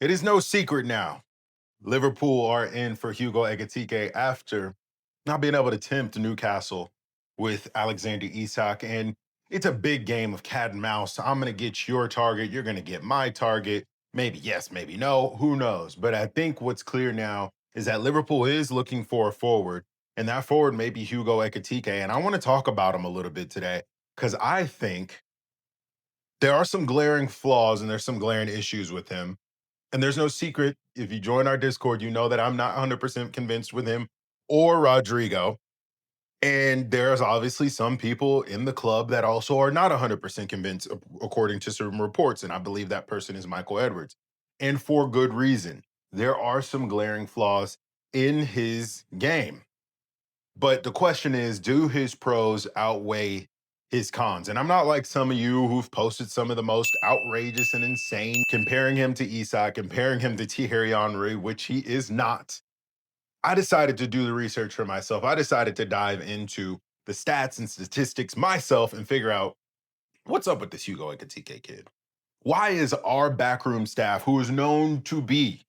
It is no secret now. Liverpool are in for Hugo Ekitike after not being able to tempt Newcastle with Alexander Isak. And it's a big game of cat and mouse. I'm going to get your target. You're going to get my target. Maybe yes, maybe no. Who knows? But I think what's clear now is that Liverpool is looking for a forward. And that forward may be Hugo Ekitike. And I want to talk about him a little bit today because I think there are some glaring flaws and there's some glaring issues with him. And there's no secret. If you join our Discord, you know that I'm not 100% convinced with him or Rodrigo. And there's obviously some people in the club that also are not 100% convinced, according to certain reports. And I believe that person is Michael Edwards. And for good reason. There are some glaring flaws in his game. But the question is, do his pros outweigh his cons? And I'm not like some of you who've posted some of the most outrageous and insane, comparing him to Isak, comparing him to Thierry Henry, which he is not. I decided to do the research for myself. I decided to dive into the stats and statistics myself and figure out what's up with this Hugo Ekitike kid. Why is our backroom staff, who is known to be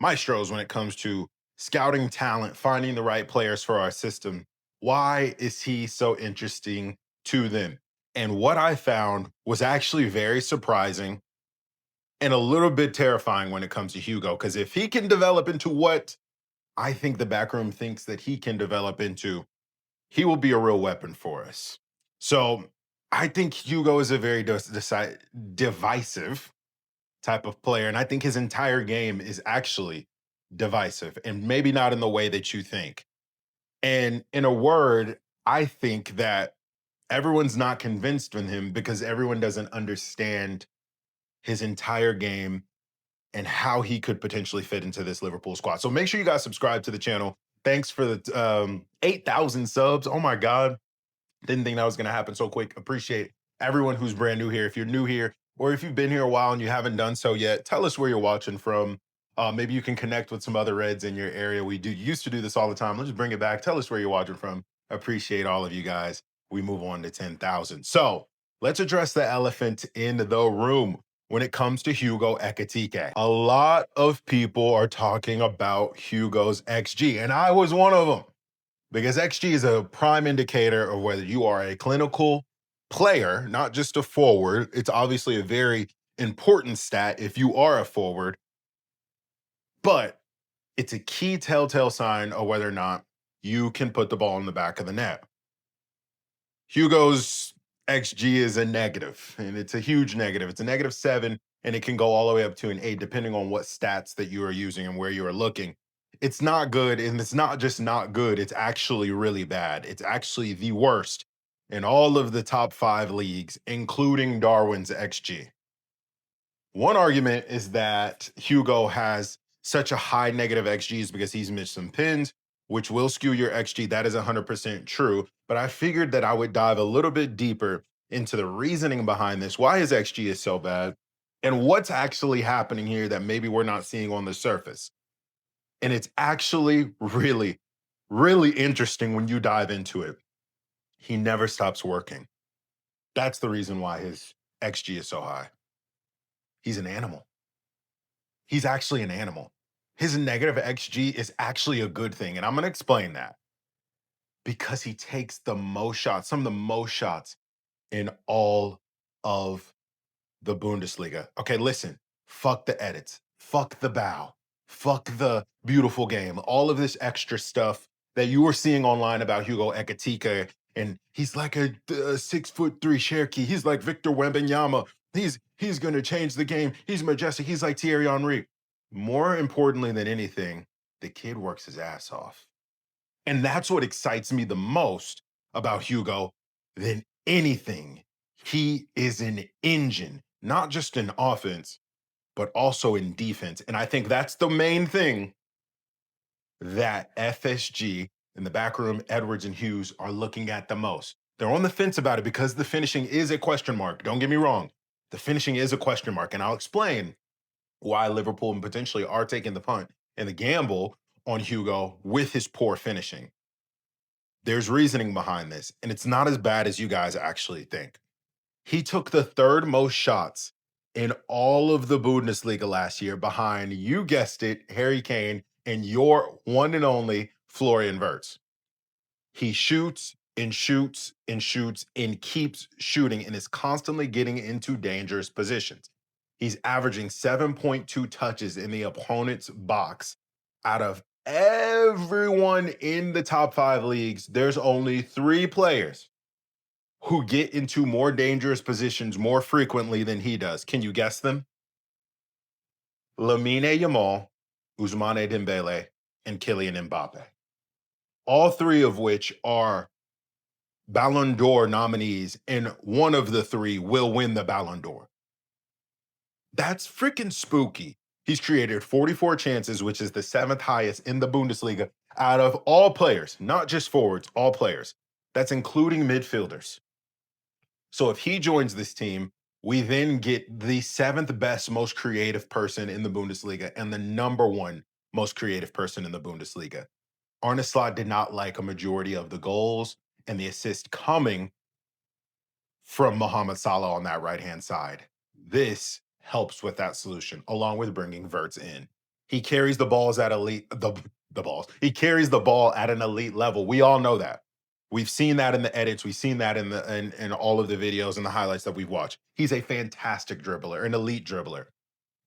maestros when it comes to scouting talent, finding the right players for our system, why is he so interesting to them? And what I found was actually very surprising and a little bit terrifying when it comes to Hugo, because if he can develop into what I think the backroom thinks that he can develop into, he will be a real weapon for us. So I think Hugo is a very divisive type of player. And I think his entire game is actually divisive and maybe not in the way that you think. And in a word, I think that everyone's not convinced in him because everyone doesn't understand his entire game and how he could potentially fit into this Liverpool squad. So make sure you guys subscribe to the channel. Thanks for the 8,000 subs. Oh my God. Didn't think that was going to happen so quick. Appreciate everyone who's brand new here. If you're new here, or if you've been here a while and you haven't done so yet, tell us where you're watching from. Maybe you can connect with some other Reds in your area. We used to do this all the time. Let's just bring it back. Tell us where you're watching from. Appreciate all of you guys. We move on to 10,000. So let's address the elephant in the room when it comes to Hugo Ekitike. A lot of people are talking about Hugo's XG, and I was one of them because XG is a prime indicator of whether you are a clinical player, not just a forward. It's obviously a very important stat if you are a forward, but it's a key telltale sign of whether or not you can put the ball in the back of the net. Hugo's XG is a negative, and it's a huge negative. It's a -7, and it can go all the way up to an 8, depending on what stats that you are using and where you are looking. It's not good, and it's not just not good, it's actually really bad. It's actually the worst in all of the top 5 leagues, including Darwin's XG. One argument is that Hugo has such a high negative XGs because he's missed some pins, which will skew your XG. That is 100% true. But I figured that I would dive a little bit deeper into the reasoning behind this, why his XG is so bad, and what's actually happening here that maybe we're not seeing on the surface. And it's actually really, really interesting when you dive into it. He never stops working. That's the reason why his XG is so high. He's an animal. He's actually an animal. His negative XG is actually a good thing. And I'm going to explain that because he takes the most shots, some of the most shots in all of the Bundesliga. Okay, listen, fuck the edits, fuck the bow, fuck the beautiful game, all of this extra stuff that you were seeing online about Hugo Ekitike. And he's like a 6'3" Cherokee. He's like Victor Wembanyama. He's gonna change the game. He's majestic. He's like Thierry Henry. More importantly than anything, the kid works his ass off. And that's what excites me the most about Hugo than anything. He is an engine, not just in offense, but also in defense. And I think that's the main thing that FSG in the back room, Edwards and Hughes, are looking at the most. They're on the fence about it because the finishing is a question mark. Don't get me wrong. The finishing is a question mark. And I'll explain why Liverpool potentially are taking the punt and the gamble on Hugo with his poor finishing. There's reasoning behind this, and it's not as bad as you guys actually think. He took the third most shots in all of the Bundesliga last year behind, you guessed it, Harry Kane and your one and only Florian Wirtz. He shoots and shoots and shoots and keeps shooting and is constantly getting into dangerous positions. He's averaging 7.2 touches in the opponent's box. Out of everyone in the top 5 leagues, there's only 3 players who get into more dangerous positions more frequently than he does. Can you guess them? Lamine Yamal, Ousmane Dembele, and Kylian Mbappe. All 3 of which are Ballon d'Or nominees, and one of the 3 will win the Ballon d'Or. That's freaking spooky. He's created 44 chances, which is the 7th highest in the Bundesliga out of all players, not just forwards, all players. That's including midfielders. So if he joins this team, we then get the 7th best most creative person in the Bundesliga and the number 1 most creative person in the Bundesliga. Arne Slot did not like a majority of the goals and the assists coming from Mohamed Salah on that right-hand side. This helps with that solution, along with bringing Wirtz in. He carries the balls at the balls. He carries the ball at an elite level. We all know that. We've seen that in the edits. We've seen that in all of the videos and the highlights that we've watched. He's a fantastic dribbler, an elite dribbler.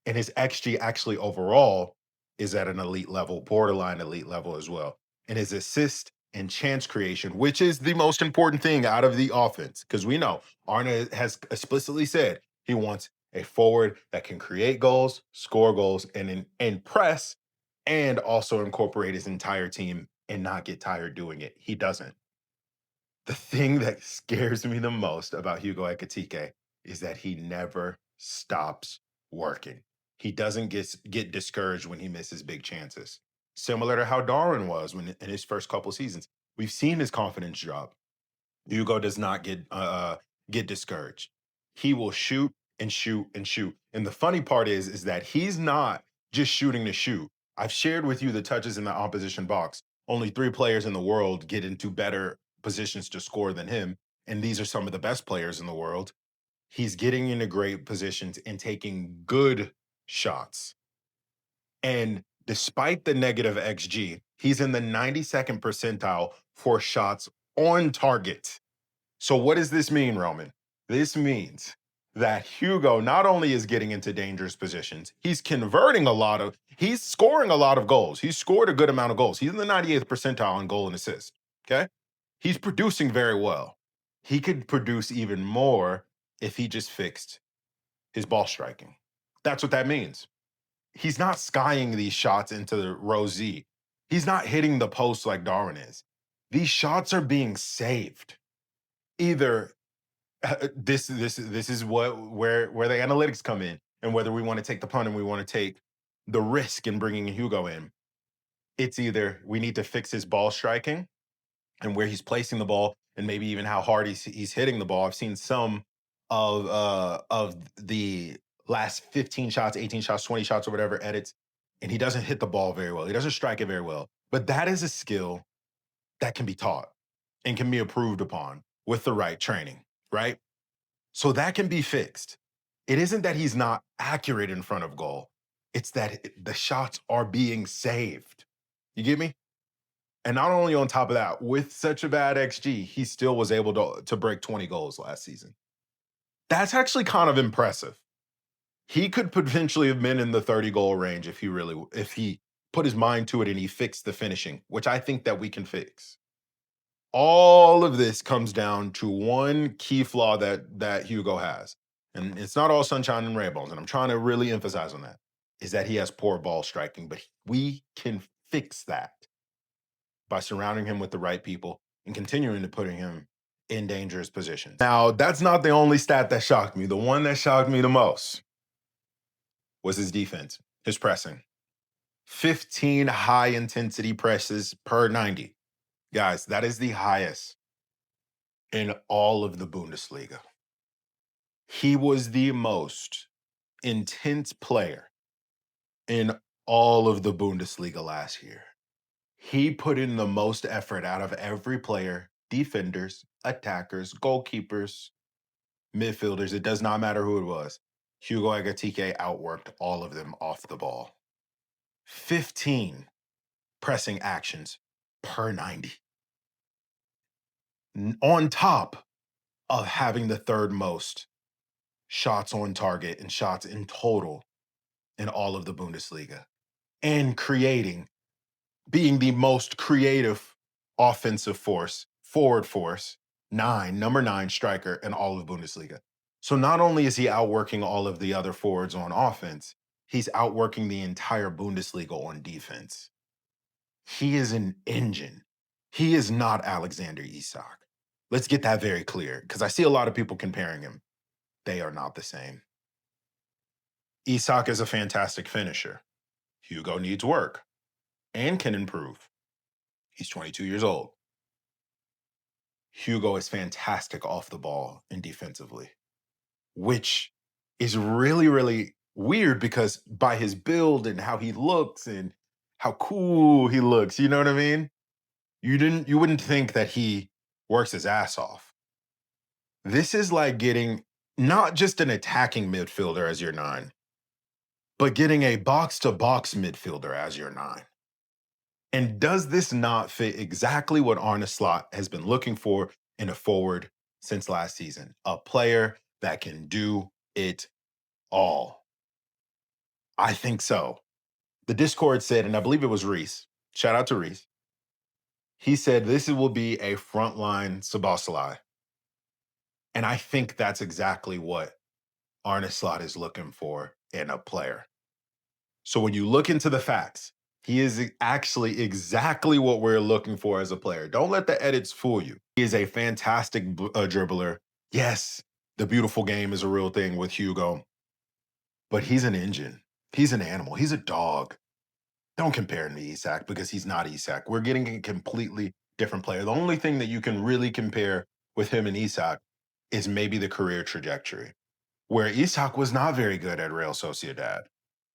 And his XG actually overall is at an elite level, borderline elite level as well. And his assist and chance creation, which is the most important thing out of the offense, because we know Arne has explicitly said he wants a forward that can create goals, score goals, and press, and also incorporate his entire team and not get tired doing it. He doesn't. The thing that scares me the most about Hugo Ekitike is that he never stops working. He doesn't get discouraged when he misses big chances. Similar to how Darwin was when in his first couple seasons. We've seen his confidence drop. Hugo does not get discouraged. He will shoot and shoot and shoot. And the funny part is that he's not just shooting to shoot. I've shared with you the touches in the opposition box. Only 3 players in the world get into better positions to score than him, and these are some of the best players in the world. He's getting into great positions and taking good shots. And despite the negative XG, he's in the 92nd percentile for shots on target. So what does this mean, Roman? This means that Hugo not only is getting into dangerous positions, he's scoring a lot of goals. He's scored a good amount of goals. He's in the 98th percentile in goal and assist. Okay. He's producing very well. He could produce even more if he just fixed his ball striking. That's what that means. He's not skying these shots into the row Z. He's not hitting the post like Darwin is. These shots are being saved. Either this is where the analytics come in, and whether we want to take the punt and we want to take the risk in bringing Hugo in. It's either we need to fix his ball striking and where he's placing the ball, and maybe even how hard he's hitting the ball. I've seen some of the last 15 shots, 18 shots, 20 shots, or whatever edits, and he doesn't hit the ball very well. He doesn't strike it very well. But that is a skill that can be taught and can be improved upon with the right training, right? So that can be fixed. It isn't that he's not accurate in front of goal. It's that the shots are being saved. You get me? And not only on top of that, with such a bad XG, he still was able to break 20 goals last season. That's actually kind of impressive. He could potentially have been in the 30-goal range if he put his mind to it and he fixed the finishing, which I think that we can fix. All of this comes down to one key flaw that Hugo has. And it's not all sunshine and rainbows, and I'm trying to really emphasize on that, is that he has poor ball striking, but we can fix that by surrounding him with the right people and continuing to putting him in dangerous positions. Now, that's not the only stat that shocked me. The one that shocked me the most was his defense, his pressing. 15 high-intensity presses per 90. Guys, that is the highest in all of the Bundesliga. He was the most intense player in all of the Bundesliga last year. He put in the most effort out of every player, defenders, attackers, goalkeepers, midfielders. It does not matter who it was. Hugo Ekitike outworked all of them off the ball. 15 pressing actions per 90. On top of having the third most shots on target and shots in total in all of the Bundesliga, and being the most creative offensive force, forward force, number nine striker in all of Bundesliga. So not only is he outworking all of the other forwards on offense, he's outworking the entire Bundesliga on defense. He is an engine. He is not Alexander Isak. Let's get that very clear, because I see a lot of people comparing him. They are not the same. Isak is a fantastic finisher. Hugo needs work and can improve. He's 22 years old. Hugo is fantastic off the ball and defensively, which is really, really weird because by his build and how he looks and how cool he looks, you know what I mean? You wouldn't think that he works his ass off. This is like getting not just an attacking midfielder as your nine, but getting a box to box midfielder as your nine. And does this not fit exactly what Arne Slot has been looking for in a forward since last season? A player that can do it all. I think so. The Discord said, and I believe it was Reese. Shout out to Reese. He said this will be a frontline Szoboszlai. And I think that's exactly what Arne Slot is looking for in a player. So when you look into the facts, he is actually exactly what we're looking for as a player. Don't let the edits fool you. He is a fantastic dribbler. Yes, the beautiful game is a real thing with Hugo, but he's an engine. He's an animal. He's a dog. Don't compare him to Isak because he's not Isak. We're getting a completely different player. The only thing that you can really compare with him and Isak is maybe the career trajectory, where Isak was not very good at Real Sociedad.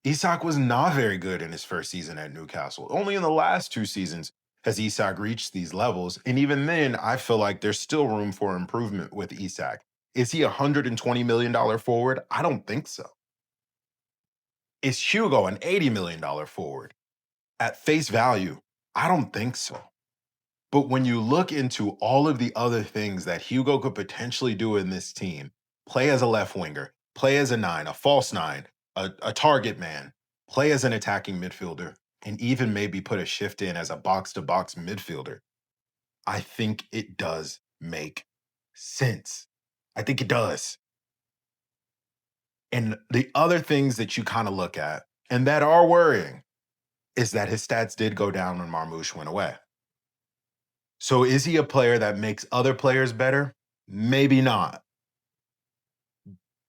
Isak was not very good in his first season at Newcastle. Only in the last 2 seasons has Isak reached these levels. And even then, I feel like there's still room for improvement with Isak. Is he a $120 million forward? I don't think so. Is Hugo an $80 million forward? At face value, I don't think so. But when you look into all of the other things that Hugo could potentially do in this team, play as a left winger, play as a nine, a false nine, a target man, play as an attacking midfielder, and even maybe put a shift in as a box-to-box midfielder, I think it does make sense. I think it does. And the other things that you kind of look at and that are worrying is that his stats did go down when Marmoush went away. So is he a player that makes other players better? Maybe not.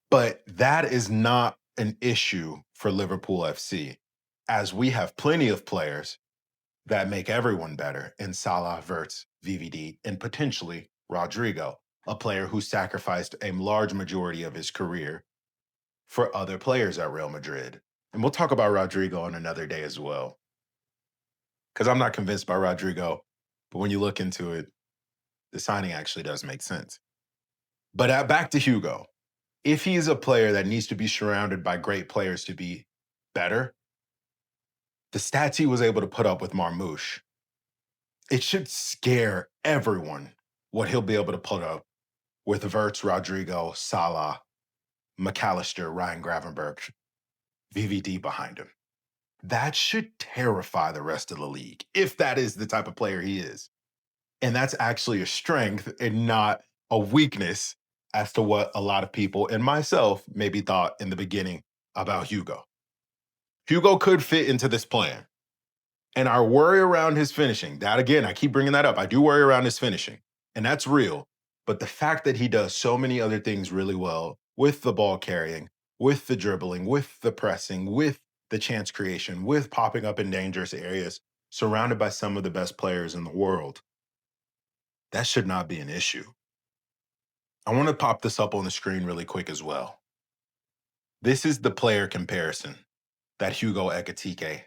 But that is not an issue for Liverpool FC, as we have plenty of players that make everyone better in Salah, Wirtz, VVD, and potentially Rodrigo, a player who sacrificed a large majority of his career for other players at Real Madrid. And we'll talk about Rodrigo on another day as well, because I'm not convinced by Rodrigo. But when you look into it, the signing actually does make sense. But back to Hugo. If he's a player that needs to be surrounded by great players to be better, the stats he was able to put up with Marmoush, it should scare everyone what he'll be able to put up with Wirtz, Rodrigo, Salah, McAllister, Ryan Gravenberch, VVD behind him. That should terrify the rest of the league, if that is the type of player he is. And that's actually a strength and not a weakness as to what a lot of people and myself maybe thought in the beginning about Hugo. Hugo could fit into this plan. And our worry around his finishing, that again, I keep bringing that up. I do worry around his finishing, and that's real. But the fact that he does so many other things really well with the ball carrying, with the dribbling, with the pressing, with the chance creation, with popping up in dangerous areas, surrounded by some of the best players in the world, that should not be an issue. I want to pop this up on the screen really quick as well. This is the player comparison that Hugo Ekitike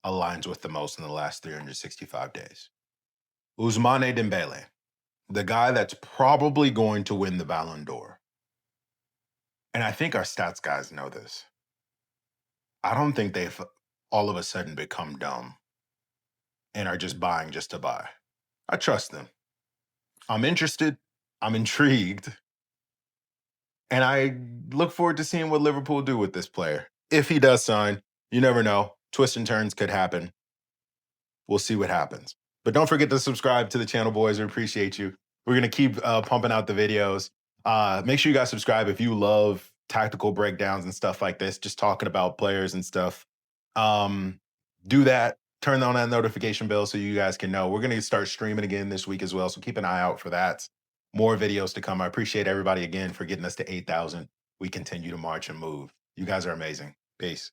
aligns with the most in the last 365 days. Ousmane Dembele, the guy that's probably going to win the Ballon d'Or. And I think our stats guys know this. I don't think they've all of a sudden become dumb and are just buying just to buy. I trust them. I'm interested. I'm intrigued. And I look forward to seeing what Liverpool do with this player. If he does sign, you never know. Twists and turns could happen. We'll see what happens. But don't forget to subscribe to the channel, boys. We appreciate you. We're going to keep pumping out the videos. Make sure you guys subscribe if you love tactical breakdowns and stuff like this, just talking about players and stuff. Um, do that. Turn on that notification bell so you guys can know. We're going to start streaming again this week as well. So keep an eye out for that. More videos to come. I appreciate everybody again for getting us to 8,000. We continue to march and move. You guys are amazing. Peace.